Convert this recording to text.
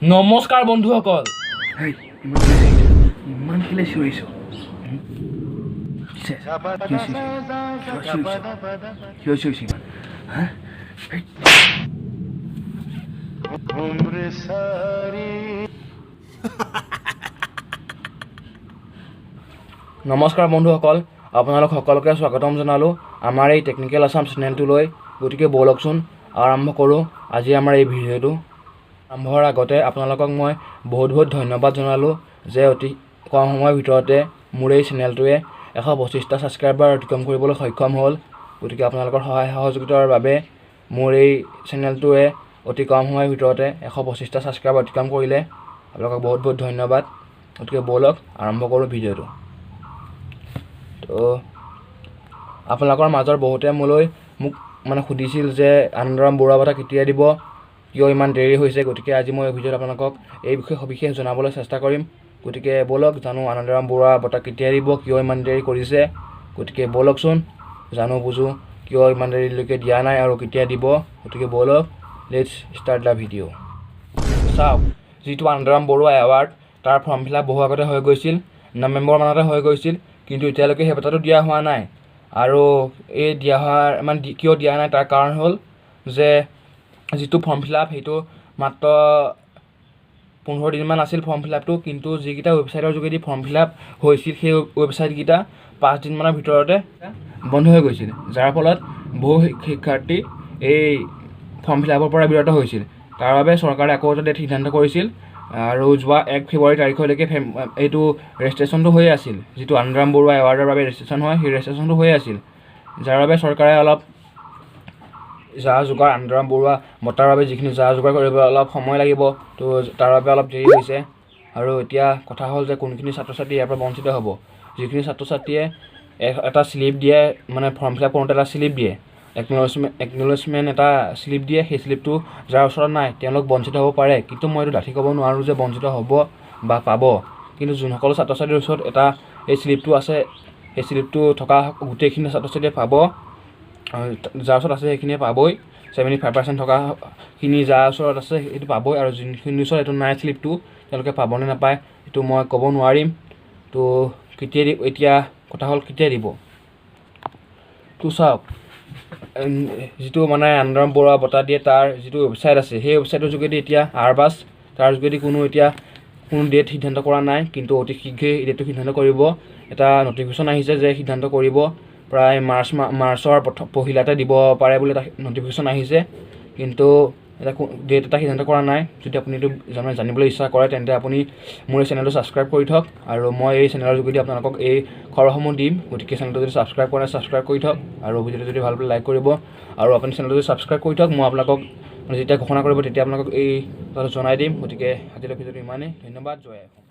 নমস্কাৰ বন্ধুসকল। হেই ইমান কেলে চিঞৰিছ? কিয় চিঞৰিছ ইমান? হা? নমস্কাৰ বন্ধুসকল, আপোনালোক সকলোকে স্বাগতম জনালোঁ আমাৰ এই টেকনিকেল আছাম চেনেলটোলৈ। গতিকে ব'লকচোন আৰম্ভ কৰোঁ আজি আমাৰ এই ভিডিঅ'টো। আৰম্ভ হোৱাৰ আগতে আপোনালোকক মই বহুত ধন্যবাদ জনালোঁ যে অতি কম সময়ৰ ভিতৰতে মোৰ এই চেনেলটোৱে 125টা ছাবস্ক্ৰাইবাৰ অতিক্ৰম কৰিবলৈ সক্ষম হ'ল। গতিকে আপোনালোকৰ সহায় সহযোগিতাৰ বাবে মোৰ এই চেনেলটোৱে অতি কম সময়ৰ ভিতৰতে 125টা ছাবস্ক্ৰাইবাৰ অতিক্ৰম কৰিলে। আপোনালোকক বহুত ধন্যবাদ। গতিকে ব'লক আৰম্ভ কৰোঁ ভিডিঅ'টো। তো আপোনালোকৰ মাজৰ বহুতে মোক সুধিছিল যে আনন্দৰাম বৰুৱা বঁটা কেতিয়া দিব, কিয় ইমান দেৰি হৈছে। গতিকে আজি মই এই ভিডিঅ'ত আপোনালোকক এই বিষয়ে সবিশেষ জনাবলৈ চেষ্টা কৰিম। গতিকে ব'লক জানো আনন্দৰাম বৰুৱা বঁটা কেতিয়া দিব, কিয় ইমান দেৰি কৰিছে। গতিকে ব'লকচোন জানো বুজো কিয় ইমান দেৰিলৈকে দিয়া নাই আৰু কেতিয়া দিব। গতিকে ব'লক লেটছ ষ্টাৰ্ট দ্য ভিডিঅ'। চাওক, যিটো আনন্দৰাম বৰুৱা এৱাৰ্ড তাৰ ফৰ্ম ফিল আপ বহু আগতে হৈ গৈছিল, নৱেম্বৰ মানতে হৈ গৈছিল, কিন্তু এতিয়ালৈকে সেই বঁটাটো দিয়া হোৱা নাই। আৰু এই দিয়া হোৱাৰ কিয় দিয়া নাই তাৰ কাৰণ হ'ল যে যিটো ফৰ্ম ফিল আপ সেইটো মাত্ৰ 15 দিনমান আছিল ফৰ্ম ফিল আপটো, কিন্তু যিকেইটা ৱেবছাইটৰ যোগেদি ফৰ্ম ফিল আপ হৈছিল সেই ৱেবছাইটকেইটা 5 দিনমানৰ ভিতৰতে বন্ধ হৈ গৈছিল, যাৰ ফলত বহু শিক্ষাৰ্থী এই ফৰ্ম ফিল আপৰ পৰা বিৰত হৈছিল। তাৰ বাবে চৰকাৰে আকৌ এটা ডেট সিদ্ধান্ত কৰিছিল আৰু যোৱা 1 ফেব্ৰুৱাৰী তাৰিখলৈকে এইটো ৰেজিষ্ট্ৰেশ্যনটো হৈ আছিল। যিটো আনন্দৰাম বৰুৱা এৱাৰ্ডৰ বাবে ৰেজিষ্ট্ৰেশ্যন হয় সেই ৰেজিষ্ট্ৰেশ্যনটো হৈ আছিল, যাৰ বাবে চৰকাৰে অলপ যা যোগাৰ আনন্দৰাম বৰুৱা বঁটাৰ বাবে যিখিনি যা যোগাৰ কৰিব অলপ সময় লাগিব, তো তাৰ বাবে অলপ দেৰি হৈছে। আৰু এতিয়া কথা হ'ল যে কোনখিনি ছাত্ৰ ছাত্ৰী ইয়াৰ পৰা বঞ্চিত হ'ব। যিখিনি ছাত্ৰ ছাত্ৰীয়ে এটা শ্লিপ দিয়ে, ফৰ্ম ফিল আপ কৰোঁতে এটা শ্লিপ দিয়ে, একনলেজমেণ্ট এটা শ্লিপ দিয়ে, সেই শ্লিপটো যাৰ ওচৰত নাই তেওঁলোক বঞ্চিত হ'ব পাৰে। কিন্তু মই এইটো ডাঠি ক'ব নোৱাৰোঁ যে বঞ্চিত হ'ব বা পাব। কিন্তু যোনসকল ছাত্ৰ ছাত্ৰীৰ ওচৰত এই শ্লিপটো আছে, সেই শ্লিপটো থকা গোটেইখিনি ছাত্ৰ ছাত্ৰীয়ে পাব। যাৰ ওচৰত আছে সেইখিনিয়ে পাবই, 75% থকাখিনি যাৰ ওচৰত আছে সেইটো পাবই, আৰু যোনখিনিৰ ওচৰত এইটো নাই শ্লিপটো তেওঁলোকে পাবনে নাপায় সেইটো মই ক'ব নোৱাৰিম। তো কেতিয়া এতিয়া কথা হ'ল কেতিয়া দিব। তো চাওক, যিটো আনন্দৰাম বৰুৱা বঁটা দিয়ে তাৰ যিটো ৱেবছাইট আছে সেই ৱেবছাইটৰ যোগেদি এতিয়া আৰবাছ তাৰ যোগেদি কোনো ডেট সিদ্ধান্ত কৰা নাই, কিন্তু অতি শীঘ্ৰেই এই ডেটটো সিদ্ধান্ত কৰিব। এটা নটিফিকেশ্যন আহিছে যে সিদ্ধান্ত কৰিব, প্ৰায় মাৰ্চৰ পহিলাতে দিব পাৰে বুলি এটা নটিফিকেশ্যন আহিছে, কিন্তু এটা ডেট এটা সিদ্ধান্ত কৰা নাই। যদি আপুনি এইটো জানিবলৈ ইচ্ছা কৰে তেন্তে আপুনি মোৰ এই চেনেলটো ছাবস্ক্ৰাইব কৰি থওক, আৰু মই এই চেনেলৰ যোগেদি আপোনালোকক এই খবৰসমূহ দিম। গতিকে চেনেলটো যদি ছাবস্ক্ৰাইব কৰে ছাবস্ক্ৰাইব কৰি থওক, আৰু ভিডিঅ'টো যদি ভাল পালে লাইক কৰিব, আৰু আপুনি চেনেলটো যদি ছাবস্ক্ৰাইব কৰি থওক মই আপোনালোকক যেতিয়া ঘোষণা কৰিব তেতিয়া আপোনালোকক এই কথাটো জনাই দিম। গতিকে আজিলৈ ভিডিঅ'টো ইমানেই, ধন্যবাদ, জয় অসম।